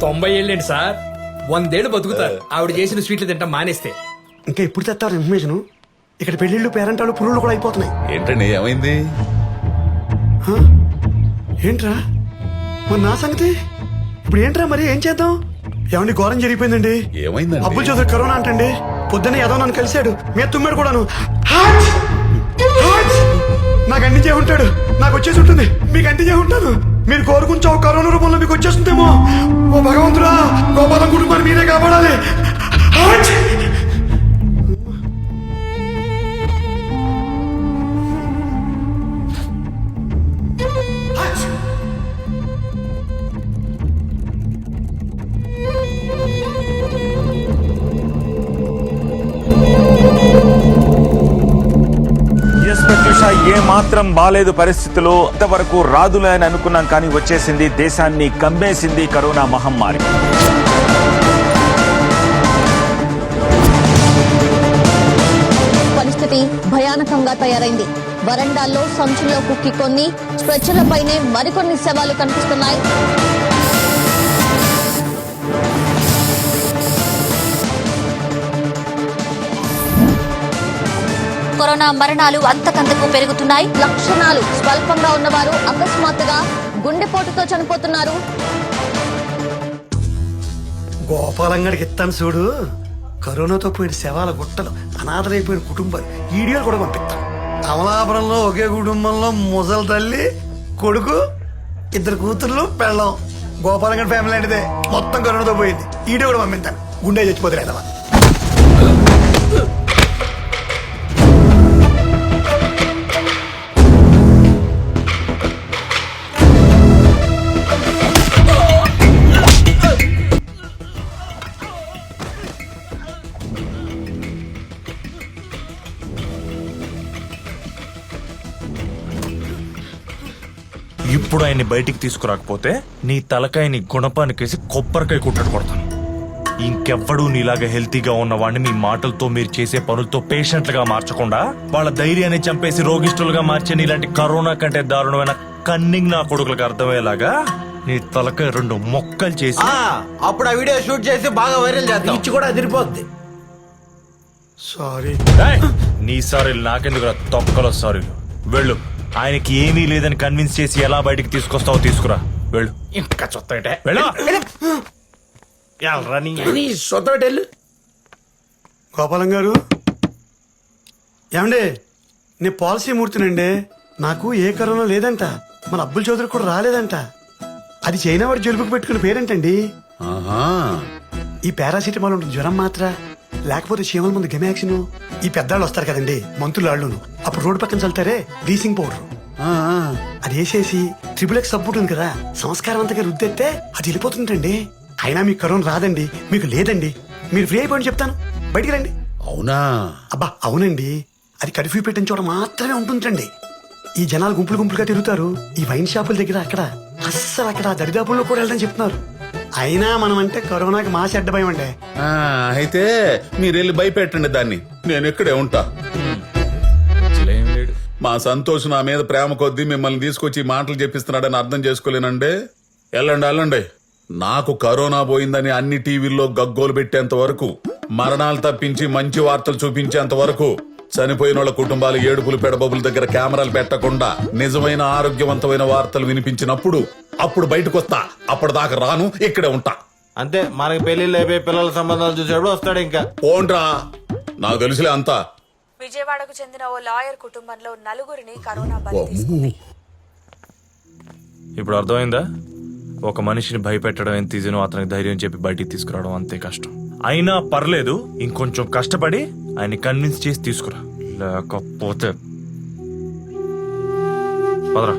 90 ఏళ్ళేంటి sir, 100 ఏళ్ళు బతుకుతారు ఆవిడ చేసిన స్వీట్లు తింటాం మానేస్తే. ఇంకా ఎప్పుడు తెస్తారు ఇన్ఫర్మేషన్? ఇక్కడ పెళ్లిళ్ళు పేరెంటాలు పురుగులు కూడా అయిపోతున్నాయి. ఏంటండి ఏమైంది? ఏంట్రా మరి నా సంగతి? ఇప్పుడు ఏంట్రా మరి ఏం చేద్దాం? ఏమండి ఘోరం జరిగిపోయిందండి. ఏమైందండి? అబ్బుల్ చౌదరి కరోనా అంటండి. పొద్దున్నే ఏదో నన్ను కలిశాడు, మీద తుమ్మాడు కూడాను. నాకు అంటించే ఉంటాడు, నాకు వచ్చేసి ఉంటుంది, మీకు అంటించే ఉంటాను. మీరు కోరుకుంటా కరోనా రూపంలో మీకు వచ్చేస్తుందేమో. ఓ భగవంతుడా, గోపాలం కుటుంబాన్ని మీరే కాపాడాలి. ఏ మాత్రం బాలేదు పరిస్థితులు. ఇంతవరకు రాదులే అని అనుకున్నాం, కానీ వచ్చేసింది. దేశాన్ని కమ్మేసింది కరోనా మహమ్మారి. పరిస్థితి భయానకంగా తయారైంది. వరండాల్లో సంచుల్లో కుక్కి కొన్ని స్ట్రెచ్చర్లపైనే మరికొన్ని శవాలు కనిపిస్తున్నాయి. కరోనా మరణాలు అంతకంతకు పెరుగుతున్నాయి. లక్షణాలు స్వల్పంగా ఉన్నవారు అకస్మాత్తుగా గుండెపోటుతో చనిపోతున్నారు. గోపాలంగడికి ఇస్తాను చూడు, కరోనాతో పోయిన శవాల గుట్టలు, అనాథలైపోయిన కుటుంబాలు వీడియోలు కూడా పంపిస్తాను. అమలాపురంలో ఒకే కుటుంబంలో ముసలి తల్లి, కొడుకు, 2 కూతుర్లు, పెళ్ళం. గోపాలంగడి ఫ్యామిలీ అంటేదే మొత్తం కరోనాతో పోయింది. వీడియో కూడా పంపిస్తాను. గుండె చచ్చిపోతే లేదా? ఇప్పుడు ఆయన్ని బయటికి తీసుకురాకపోతే నీ తలకాయని గుణపానికేసి కొబ్బరికాయ కుట్టడు కొడతాను. ఇంకెవ్వడూ నీలాగా హెల్తీగా ఉన్నవాడిని మీ మాటలతో, మీరు చేసే పనులతో పేషెంట్లుగా మార్చకుండా వాళ్ళ ధైర్యాన్ని చంపేసి రోగిష్ఠులుగా మార్చే నీలాంటి కరోనా కంటే దారుణమైన కన్నింగ్ నా కొడుకులకు అర్థమయ్యేలాగా నీ తలకాయ 2 మొక్కలు చేసి అప్పుడు ఆ వీడియో షూట్ చేసి బాగా వైరల్ చేద్దాం. ఇచ్చి కూడా అదిరిపోద్ది. సారీ. నీ సారీలు నాకెందుకు తొక్కలో సారీలు. వెళ్ళు, ఆయనకి ఏమీ లేదని కన్విన్స్ చేసి ఎలా బయటికి తీసుకొస్తావో తీసుకురా. వెళ్ళు. ఇంకా చొత్త గోపాలం గారు, ఏమండి నేను పాలసీ మూర్తినండి. నాకు ఏ కరోనా లేదంట, మన అబ్బుల్ చౌదరి కూడా రాలేదంట. అది చైనా వాడు జలుబుకు పెట్టుకున్న పేరేంటండి? ఈ పారాసిటమాల్ ఉంటుంది, జ్వరం మాత్ర, లేకపోతే చీమల ముందు గెమాక్సిన్. ఈ పెద్దాళ్ళు వస్తారు కదండి, మంత్రులు వాళ్ళును, అప్పుడు రోడ్డు పక్కన చల్లుతారే బ్లీచింగ్ పౌడర్, అది వేసేసి XXX సబ్బు ఉంటుంది కదా, సంస్కారం అంతగా రుద్దెత్తే అది వెళ్ళిపోతుందండి. అయినా మీకు కరోనా రాదండి, మీకు లేదండి. మీరు ఫ్రీ అయిపోయి చెప్తాను, బయటికి రండి. అవునా? అబ్బా అవునండి, అది కర్ఫ్యూ పెట్టిన చోట మాత్రమే ఉంటుందండి. ఈ జనాలు గుంపులు గుంపులుగా తిరుగుతారు ఈ వైన్ షాపుల దగ్గర, అక్కడ అస్సలు అక్కడ దరిదాపుల్లో కూడా వెళ్ళని చెప్తున్నారు. అయినా మనం అంటే కరోనాకి మా చెడ్డ భయం అండి. అయితే మీరు వెళ్ళి భయపెట్టండి దాన్ని, నేను ఇక్కడే ఉంటా. మా సంతోష్ నా మీద ప్రేమ కొద్దీ మిమ్మల్ని తీసుకొచ్చి మాటలు చెప్పిస్తున్నాడని అర్థం చేసుకోలేనండి. వెళ్ళండి. నాకు కరోనా పోయిందని అన్ని టీవీల్లో గగ్గోలు పెట్టేంత వరకు, మరణాలు తప్పించి మంచి వార్తలు చూపించేంత వరకు, చనిపోయిన వాళ్ళ కుటుంబాలు ఏడుపులు పెడబొబ్బుల దగ్గర కెమెరాలు పెట్టకుండా నిజమైన ఆరోగ్యవంతమైన వార్తలు వినిపించినప్పుడు అప్పుడు బయటకు వస్తా. అప్పటిదాకా రాను, ఇక్కడే ఉంటా. అంతే, మనకి పెళ్లిళ్ళు అయిపోయి పిల్లల సంబంధాలు చూసేప్పుడు వస్తాడు. ఇంకా పోండ్రా, నాకు తెలుసులే అంతా. విజయవాడకు చెందిన ఓ లాయర్ కుటుంబంలో 4గురిని కరోనా బలి తీసుకుంది. ఇప్పుడు అర్థమైందా? ఒక మనిషిని భయపెట్టడం ఎంత ఈజీనో అతనికి ధైర్యం చెప్పి బయటికి తీసుకురావడం అంతే కష్టం. అయినా పర్లేదు, ఇంకొంచెం కష్టపడి ఆయన్ని కన్విన్స్ చేసి తీసుకురా, లేకపోతే పదరా.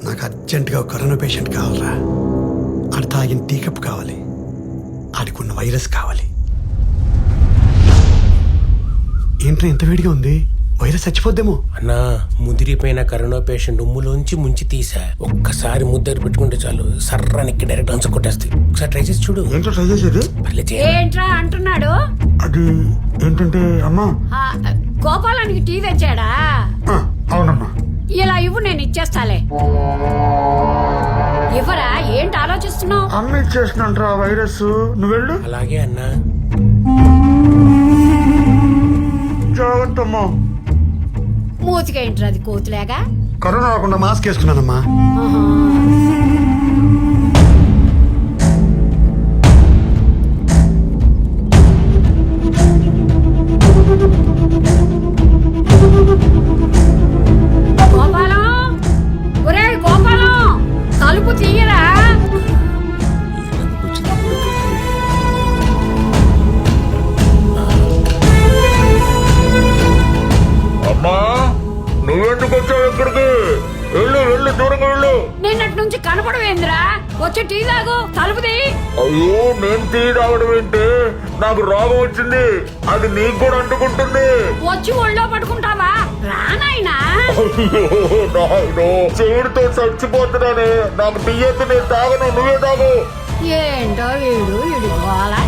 నాకు అర్జెంటుగా కరోనా పేషెంట్ కావాలరా. ఆడు తాగిన టీ కప్ కావాలి, ఆడికున్న వైరస్ కావాలి. ఏంట్రా ఎంత వేడిగా ఉంది? వైరస్ చచ్చిపోద్దేమో. అన్నా ముదిరిపోయిన కరోనా పేషెంట్ ఉమ్ములోంచి ముంచి తీసా. ఒక్కసారి ముద్దరు పెట్టుకుంటే చాలు సర్రానికి డైరెక్ట్ ఆన్సర్ కొట్టేస్తాయి. ఒకసారి ట్రై చేసి చూడు. ఏంటో ట్రై చేసేది? పర్లేదు చేయి. ఏంట్రా అంటున్నాడు? అది ఏంటంటే అమ్మా. ఆ, గోపాలానికి టీ తెచ్చాడా? అవునమ్మా. ఇలా ఇవ్వు, నేను ఇచ్చేస్తాలే. ఇవ్వరా? ఏంటి ఆలోచిస్తున్నావు? అమ్మ ఇచ్చేసినంట్రా వైరస్. నువ్వు వెళ్ళు. అలాగే అన్నా. జాగ్రత్తమ్మా. మూతిగా ఏంట్రా అది కోతులేగా? కరోనా రాకుండా మాస్క్ వేసుకున్నానమ్మా. గోపాలం, ఒరే గోపాలం, తలుపు తీయరా. అమ్మా నువ్వెందుకు వచ్చావు ఇక్కడికి? వెళ్ళు వెళ్ళు, దూరంగా వెళ్ళు. నిన్నటి నుంచి కనపడవేంద్రా? వచ్చి టీ తాగు, తలుపు తీ. అయ్యో నేను టీ తాగడం ఏంటి? నాకు రోగం వచ్చింది, అది నీకు కూడా అంటుకుంటుంది. వచ్చి ఒళ్ళో పట్టుకుంటావా? రానాయనా. చెవుడితో చచ్చిపోతున్నానే. నాకు టీ ఎత్తు, నేను తాగను, నువ్వే తాగు. ఏంటో వీడు ఇడుకోవాలా.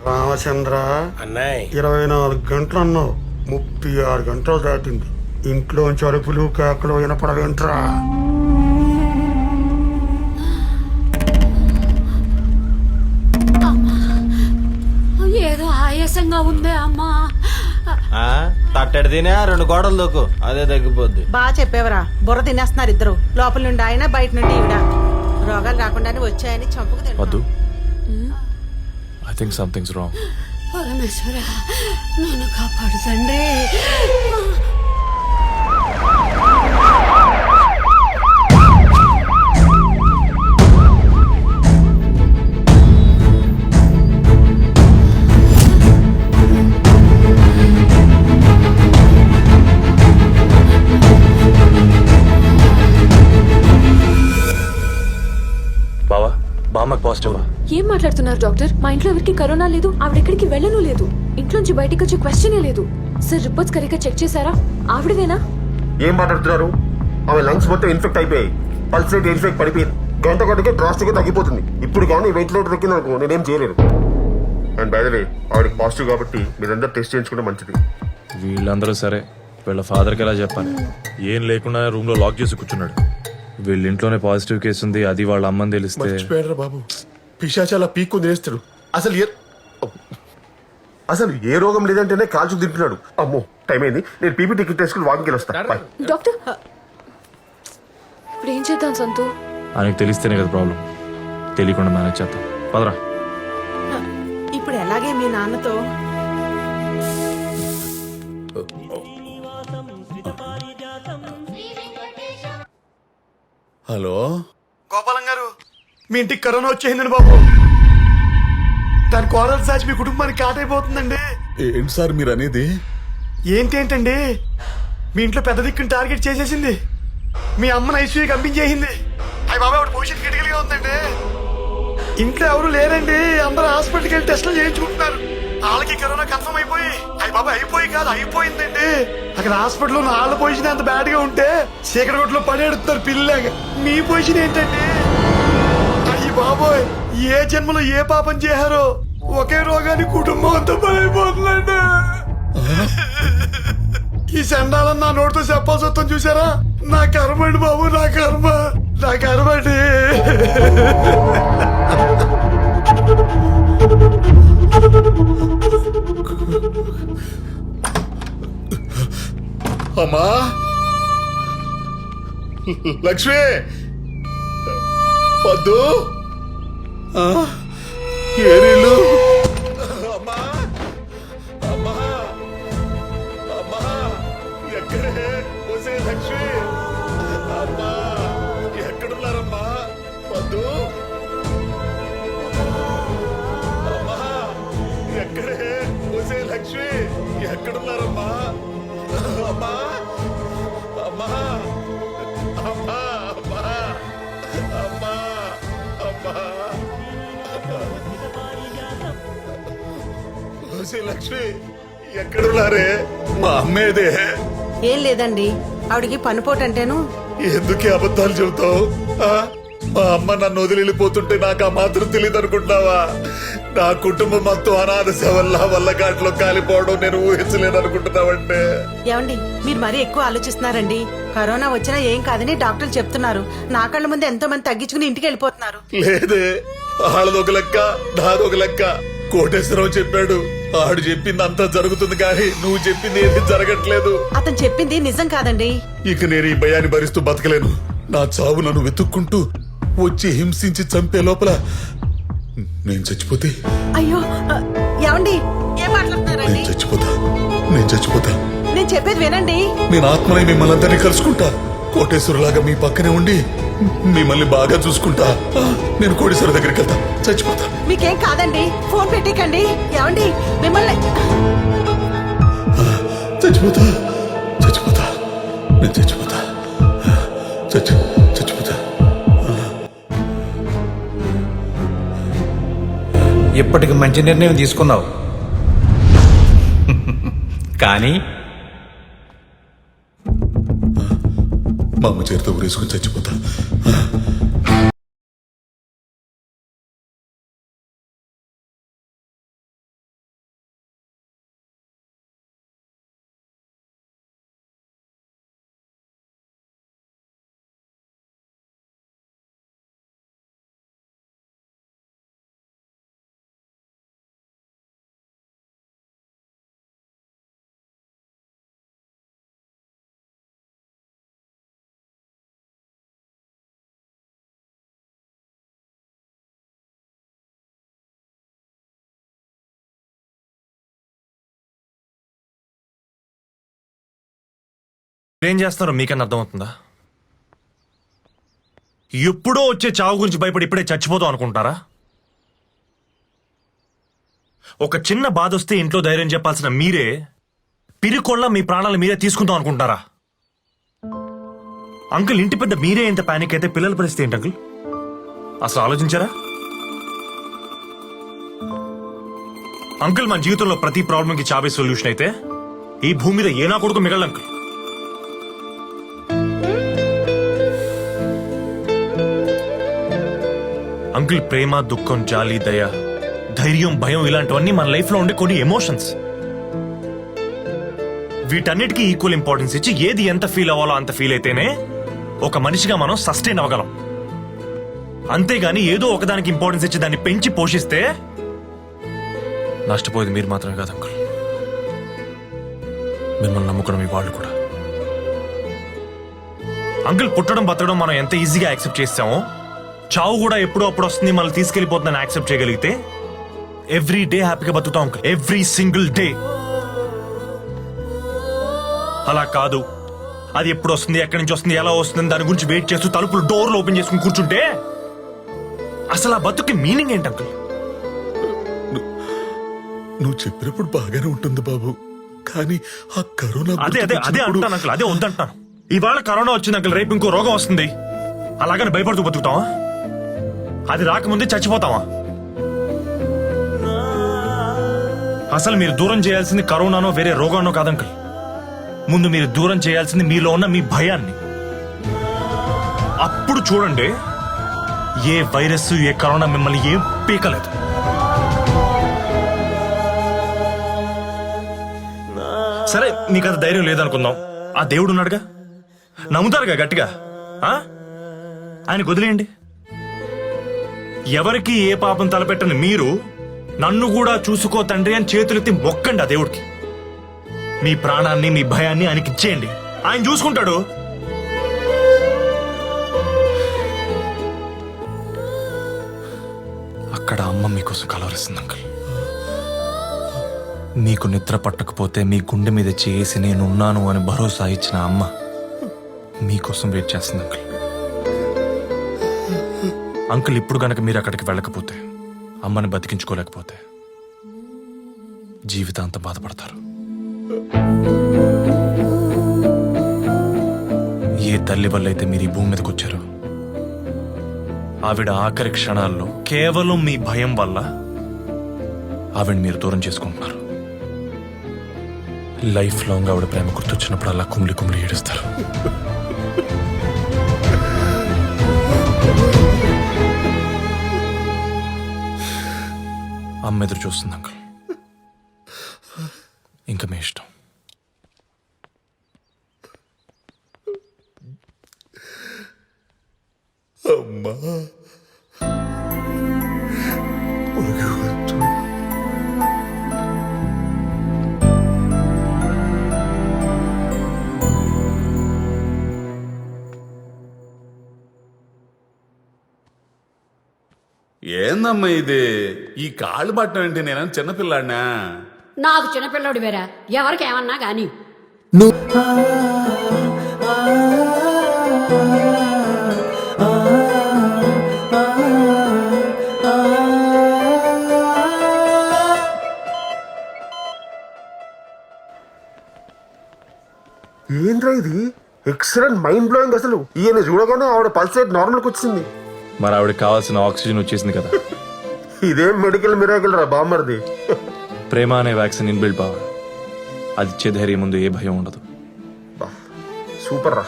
రామచంద్ర, అన్నాయ్ 24 గంటలు అన్నావు, 36 గంటలు దాటింది. ఇంట్లోంచి అరుపులు కేకలు వినపడవేంట్రా? ఏదో ఆయాసంగా ఉందే అమ్మా. తట్టెడు తినే 2 గోడలు దొక్కు, అదే తగ్గిపోద్ది. బాగా చెప్పేవరా. బుర్ర తినేస్తున్నారు ఇద్దరు. లోపల నుండి ఆయన, బయట నుండి ఈవిడ. రోగాలు రాకుండానే వచ్చాయని చంపుకు వద్దు, ఐ థింక్ సంథింగ్స్ రాంగ్. పరమేశ్వర, నన్ను కాపాడు తండ్రి. బావా, బామ్మకి పాజిటివా? ఏం మాట్లాడుతున్నారు డాక్టర్? మా ఇంట్లో ఎవరికి కరోనా లేదు, ఆవిడెక్కడికి వెళ్ళను లేదు, ఇంట్లోంచి బయటకు వచ్చే క్వశ్చనే లేదు. సార్ రిపోర్ట్స్ కరెక్ట్గా చెక్ చేశారా? ఆవిడదేనా? ఏం మాట్లాడుతున్నారు? ఆమె లంగ్స్ మొత్తం ఇన్ఫెక్ట్ అయిపోయాయి. పల్స్ రేట్ ఇన్ఫెక్ట్ పడిపోయింది. గంట గంటకి డ్రాస్టిక్ గా తగ్గిపోతుంది. ఇప్పుడు కానీ వెంటిలేటర్ ఎక్కిందనుకో నేనేం చేయలేను. అండ్ బై ద వే, ఆవిడకి పాజిటివ్ కాబట్టి మీరందరూ టెస్ట్ చేయించుకుంటే మంచిది. వీళ్ళందరూ సరే, వీళ్ళ ఫాదర్కి ఎలా చెప్పాలి? ఏం లేకుండా రూమ్ లో లాక్ చేసి కూర్చున్నాడు. వీళ్ళ ఇంట్లోనే పాజిటివ్ కేసు ఉంది, అది వాళ్ళ అమ్మని తెలిస్తే. బాబు, పిశాచాల పీక్కు తినేస్తాడు. అసలు ఏ రోగం లేదంటేనే కాల్చుకు తింటున్నాడు. అమ్మో, టైం అయింది. నేను పీపీ టికెట్ వేసుకుని వాకింగ్కి వస్తాను. డాక్టర్, ఇప్పుడు ఏం చేద్దాం సంతు? ఆయనకు తెలిస్తేనే కదా ప్రాబ్లం. తెలియకుండా మేనేజ్ చేద్దాం, పదరా. ఇప్పుడు ఎలాగే మీ నాన్నతో? హలో గోపాలం గారు, మీ ఇంటికి కరోనా వచ్చేసిందండి బాబు. దాని కోరలు సాచి మీ కుటుంబానికి కాటైపోతుందండి. ఏంటి సార్ మీరు అనేది? ఏంటండి, మీ ఇంట్లో పెద్ద దిక్కుని టార్గెట్ చేసేసింది. మీ అమ్మని ఐసీయూకి పంపించేసింది. అయ్యి బాబాయ్, ఒకటి పొజిషన్ క్రిటికల్గా ఉందండి. ఇంట్లో ఎవరు లేరండి, అందరూ హాస్పిటల్కి వెళ్ళి టెస్టులు చేయించుకుంటున్నారు. వాళ్ళకి కరోనా కన్ఫర్మ్ అయిపోయి, అయ్యి బాబాయ్ అయిపోయి కాదు అయిపోయిందండి. అక్కడ హాస్పిటల్లో వాళ్ళ పొజిషన్ అంత బ్యాడ్ గా ఉంటే చీకటి కొట్లో పడేడుతున్నారు పిల్లగా. మీ పొజిషన్ ఏంటండి? అయ్యి బాబోయ్, ఏ జన్మలో ఏ పాపం చేశారో ఒకే రోగాన్ని కుటుంబం అంతా పడిపోతుందండి. ఈ సండాలని నా నోటితో చెప్పాల్సి వస్తాం చూసారా? నా కర్మండి బాబు, నా కర్మ, నా కర్మండి. అమ్మా లక్ష్మి, వద్దు. ఏరీలు. అమ్మా అమ్మా అమ్మా, ఎక్కడే పోసే లక్ష్మి? అమ్మా ఎక్కడున్నారమ్మా? వద్దు. ఎక్కడున్నారమ్మా అమ్మా అమ్మా అమ్మా అమ్మా అమ్మా అమ్మా లక్ష్మి ఎక్కడున్నారే? మా అమ్మేదే. ఏం లేదండి, ఆవిడికి పనిపోటంటేను. ఎందుకే అబద్ధాలు చెబుతావు? మా అమ్మ నన్ను వదిలి వెళ్ళిపోతుంటే నాకు ఆ మాత్రం తెలియదు అనుకుంటున్నావా? నా కుటుంబం మొత్తం అనాథ వల్ల ఘాట్లో కాలిపోవడం నేను ఊహించలేను అనుకుంటున్నావంటే. ఏమండి, మీరు మరీ ఎక్కువ ఆలోచిస్తున్నారండి. కరోనా వచ్చినా ఏం కాదని డాక్టర్లు చెప్తున్నారు. నా కళ్ళ ముందు ఎంతో మంది తగ్గించుకుని ఇంటికి వెళ్ళిపోతున్నారు. లేదే, ఆళ్ళదొక లెక్క నాదొక లెక్క. కోటేశ్వరరావు చెప్పాడు, ఆడు చెప్పింది అంతా జరుగుతుంది కానీ నువ్వు చెప్పింది ఏది జరగట్లేదు. అతను చెప్పింది నిజం కాదండి. ఇక నేను ఈ భయాన్ని భరిస్తూ బతకలేను. నా చావు నన్ను వెతుక్కుంటూ వచ్చి హింసించి చంపే లోపల నేను చచ్చిపోతే. అయ్యో, ఏమండి, ఏం మాట్లాడుతున్నారండి? నేను చచ్చిపోతా. నేను చెప్పేది వినండి. నేను ఆత్మనే మిమ్మల్ని అందరినీ కలుసుకుంటా. కోటేశ్వరులాగా మీ పక్కనే ఉండి మిమ్మల్ని బాగా చూసుకుంటా. నేను కోటేశ్వర దగ్గరికి వెళ్తా. చచ్చిపోతా. మీకేం కాదండి, ఫోన్ పెట్టేకండి. ఏమండి, మిమ్మల్ని చచ్చిపోతా. నేను చచ్చిపోతా. ఇప్పటికి మంచి నిర్ణయం తీసుకున్నావు, కానీ మా అమ్మ చేతితో ఊరేసుకుని చచ్చిపోతా. ఏం చేస్తారో మీకన్నా అర్థమవుతుందా? ఎప్పుడో వచ్చే చావు గురించి భయపడి ఇప్పుడే చచ్చిపోతాం అనుకుంటారా? ఒక చిన్న బాధ వస్తే ఇంట్లో ధైర్యం చెప్పాల్సిన మీరే పిరికొళ్ళ మీ ప్రాణాలు మీరే తీసుకుంటాం అనుకుంటారా? అంకుల్, ఇంటి పెద్ద మీరే ఇంత పానిక్ అయితే పిల్లల పరిస్థితి ఏంటి అంకుల్? అసలు ఆలోచించారా? అంకుల్, మన జీవితంలో ప్రతి ప్రాబ్లంకి చావే సొల్యూషన్ అయితే ఈ భూమి మీద ఏనా కొడుకు మిగలదు అంకుల్. అంకుల్, ప్రేమ, దుఃఖం, జాలి, దయ, ధైర్యం, భయం ఇలాంటివన్నీ మన లైఫ్ లో ఉండే కొన్ని ఎమోషన్స్. వీటన్నిటికీ ఈక్వల్ ఇంపార్టెన్స్ ఇచ్చి ఏది ఎంత ఫీల్ అవ్వాలో అంత ఫీల్ అయితేనే ఒక మనిషిగా మనం సస్టైన్ అవ్వగలం. అంతేగాని ఏదో ఒకదానికి ఇంపార్టెన్స్ ఇచ్చి దాన్ని పెంచి పోషిస్తే నష్టపోయేది మీరు మాత్రమే కాదు అంకుల్, మిమ్మల్ని నమ్ముకున్న మీ వాళ్ళు కూడా. అంకుల్, పుట్టడం బతకడం మనం ఎంత ఈజీగా యాక్సెప్ట్ చేస్తామో చావు కూడా ఎప్పుడో అప్పుడు వస్తుంది మనల్ని తీసుకెళ్లిపోతుందని యాక్సెప్ట్ చేయగలిగితే ఎవ్రీ డే హ్యాపీగా బతుకుతాం అంకుల్, ఎవ్రీ సింగిల్ డే. అలా కాదు, అది ఎప్పుడు వస్తుంది, ఎక్కడి నుంచి వస్తుంది, ఎలా వస్తుంది దాని గురించి వెయిట్ చేస్తూ తలుపులు డోర్లు ఓపెన్ చేసుకుని కూర్చుంటే అసలు ఆ బతుకి మీనింగ్ ఏంటి అంకుల్? నువ్వు చెప్పినప్పుడు బాగానే ఉంటుంది బాబు, కానీ ఆ కరోనా అదే అంటాను అంకుల్, అదే వద్దంటాను. ఇవాళ కరోనా వచ్చింది అంకుల్, రేపు ఇంకో రోగం వస్తుంది, అలాగని భయపడుతూ బతుకుతావా? అది రాకముందే చచ్చిపోతావా? అసలు మీరు దూరం చేయాల్సింది కరోనానో వేరే రోగానో కాదంకుల్, ముందు మీరు దూరం చేయాల్సింది మీలో ఉన్న మీ భయాన్ని. అప్పుడు చూడండి, ఏ వైరస్ ఏ కరోనా మిమ్మల్ని ఏం పీకలేదు. సరే, మీకు అది ధైర్యం లేదనుకుందాం, ఆ దేవుడు ఉన్నాడుగా, నమ్ముతారుగా గట్టిగా, ఆయనకు వదిలేయండి. ఎవరికి ఏ పాపం తలపెట్టని మీరు నన్ను కూడా చూసుకో తండ్రి అని చేతులెత్తి మొక్కండి ఆ దేవుడికి. మీ ప్రాణాన్ని మీ భయాన్ని ఆయనకి ఇచ్చేయండి, ఆయన చూసుకుంటాడు. అక్కడ అమ్మ మీకోసం కలవరిస్తుంది అంకుల్. మీకు నిద్ర పట్టకపోతే మీ గుండె మీద చేసి నేనున్నాను అని భరోసా ఇచ్చిన అమ్మ మీకోసం వెయిట్ చేస్తుంది అంకుల్. అంకుల్, ఇప్పుడు గనక మీరు అక్కడికి వెళ్ళకపోతే, అమ్మని బతికించుకోలేకపోతే జీవితాంతం బాధపడతారు. ఏ తల్లి వల్ల అయితే మీరు ఈ భూమి మీదకి వచ్చారో ఆవిడ ఆఖరి క్షణాల్లో కేవలం మీ భయం వల్ల ఆవిడ మీరు దూరం చేసుకుంటున్నారు. లైఫ్ లాంగ్ ఆవిడ ప్రేమ గుర్తొచ్చినప్పుడు అలా కుమిలి కుమిలి ఏడుస్తారు. అమ్మ ఎదురు చూస్తుంది అంకుల్. ఇంకా మీ ఇష్టం. అమ్మా ఏందమ్మా ఇది? ఈ కాళ్ళు పట్టడం ఏంటి? నేను చిన్నపిల్లాడినా? నాకు చిన్నపిల్లడు వేరా ఎవరికి ఏమన్నా గాని ఏంద్రా ఇది? Excellent, mind blowing. అసలు ఈయన చూడగానే ఆవిడ పల్స్ రేట్ నార్మల్కి వచ్చింది. మరి ఆవిడకి కావాల్సిన ఆక్సిజన్ వచ్చేసింది కదా. ఇదేం మెడికల్ మిరాకిల్ రా బామ్మర్ది. ప్రేమ అనే వ్యాక్సిన్ ఇన్బిల్డ్ పవర్. అది ఇచ్చే ధైర్యం ముందు ఏ భయం ఉండదు. సూపర్ రా.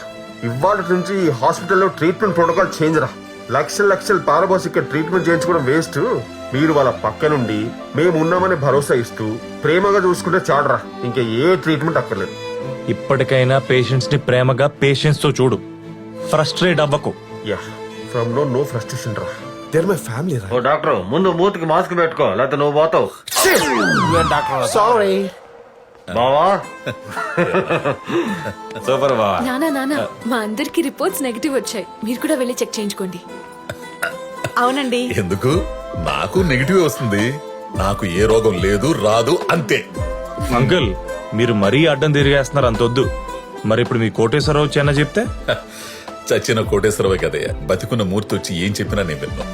ఇవాళ నుంచి ఈ హాస్పిటల్లో ట్రీట్మెంట్ ప్రోటోకాల్ చేంజ్ రా. లక్షలు పారబోసి ఇక్కడ ట్రీట్మెంట్ చేయించుకోవడం వేస్ట్. మీరు వాళ్ళ పక్క నుండి మేము ఉన్నామని భరోసా ఇస్తూ ప్రేమగా చూసుకుంటే చాడరా. ఇంకా ఏ ట్రీట్మెంట్ అక్కర్లేదు. ఇప్పటికైనా పేషెంట్స్ ని ప్రేమగా పేషెన్స్ తో చూడు. ఫ్రస్ట్రేట్ అవ్వకు. యా, ఫ్రమ్ నో ఫ్రస్ట్రేషన్ రా. దేర్ మై ఫ్యామిలీ రా. ఓ డాక్టర్, ముందు మూతికి మాస్క్ పెట్టుకో, లేకపోతే నువ్వు పోతావు. సారీ బావా. సూపర్ బావా. నానా మా అందరికి రిపోర్ట్స్ నెగటివ్ వచ్చాయి. మీరు కూడా వెళ్ళి చెక్ చేయించుకోండి. అవునండి. ఎందుకు? నాకు నెగిటివ్ వస్తుంది. నాకు ఏ రోగం లేదు, రాదు, అంతే. అంకుల్, మీరు మరీ అడ్డం తిరిగేస్తున్నారు. అంతొద్దు. మరి ఇప్పుడు మీ కోటేశ్వరరావు చెన్న చెప్తే? చచ్చిన కోటేశ్వరవే కదయ్యా. బతికున్న మూర్తి వచ్చి ఏం చెప్పినా నేను విన్నా.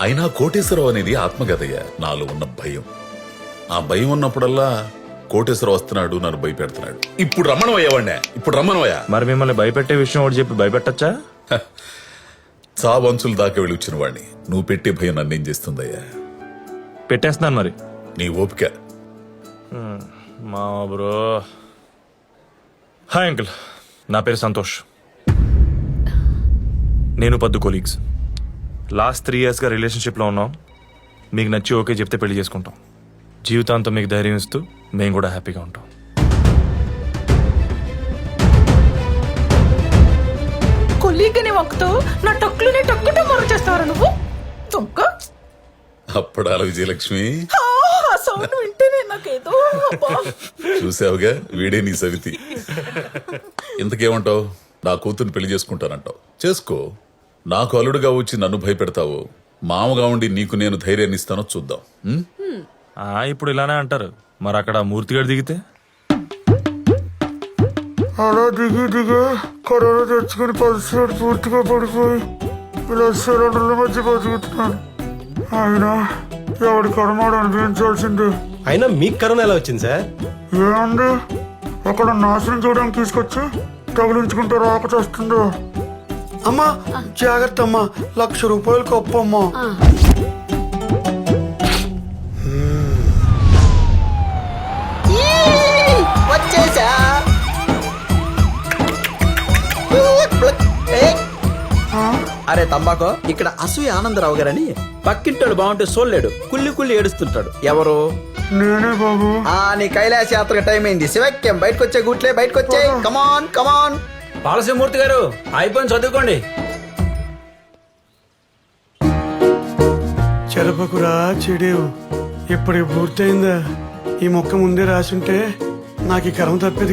అయినా కోటేశ్వరరావు అనేది ఆత్మకథయ్యా. నాలో ఉన్న భయం. ఆ భయం ఉన్నప్పుడల్లా కోటేశ్వరరావు వస్తున్నాడు, నన్ను భయపెడుతున్నాడు. ఇప్పుడు రమ్మనవయ్యావాడినే. ఇప్పుడు రమ్మనవయ్యా. మరి మిమ్మల్ని భయపెట్టే విషయం ఒకటి చెప్పి భయపెట్టచ్చా? చావంచులు దాకా వెళ్ళి వచ్చిన వాడిని నువ్వు పెట్టే భయం నన్నేం చేస్తుందయ్యా? పెట్టేస్తున్నాను మరి. నీ ఓపిక. మా బ్రో. హాయ్ అంకుల్, నా పేరు సంతోష్. నేను పద్దు కొలీగ్స్. లాస్ట్ 3 yearsగా రిలేషన్షిప్లో ఉన్నాం. మీకు నచ్చి ఓకే చెప్తే పెళ్లి చేసుకుంటాం. జీవితాంతం మీకు ధైర్యం ఇస్తూ మేము కూడా హ్యాపీగా ఉంటాం. కొల్లీగని వంకుతూ నా టక్కులునే టక్కుట మొర చేస్తావరా నువ్వు? దొంగ. అప్పడాల విజయలక్ష్మి. సౌండ్ వింటేనే నాకేదో చూసావుగా, వీడే నీ సవితి. ఇంతకేమంటావు? నా కూతుర్ని పెళ్లి చేసుకుంటానంటావు. చేసుకో. నాకు అల్లుడుగా వచ్చి నన్ను భయపెడతావు. మామగా ఉండి నీకు నేను ధైర్యాన్ని ఇస్తానో చూద్దాం. ఇప్పుడు ఇలానే అంటారు. మరి అక్కడ మూర్తిగాడు దిగితే? అలా దిగి కరోనా తెచ్చుకుని పరిస్థితి పూర్తిగా పడిపోయి ఇలా సిలిండర్ల మధ్య బతుకుతున్నాను. అయినా ఎవడి కర్మాడు అనిపించాల్సిందే. అయినా మీకు కరోనా ఎలా వచ్చింది సార్? ఏముంది, అక్కడ నాశనం చేయడానికి తీసుకొచ్చి తగిలించుకుంటే రాక వస్తుందో. అమ్మా జాగ్రత్త అమ్మా, 1,00,000 రూపాయలు కప్పు అమ్మా. వచ్చేసా. అరే తంబాకో, ఇక్కడ అసూయ ఆనందరావు గారని పక్కింటాడు బాగుంటే సోల్లేడు కుళ్ళి ఏడుస్తుంటాడు. ఎవరు? నేనే బాబు. నీ కైలాస యాత్ర టైం అయింది. శివక్యం బయటకొచ్చే గుట్లే, బయటకొచ్చే. కమాన్ కమాన్. పాలసీమూర్తి గారు అయిపోయింది, చదువుకోండి. చెరపకురా చెడేవు. ఇప్పటికి పూర్తయిందా? ఈ మొక్క ముందే రాసుంటే నాకు ఈ కర్మ తప్పేది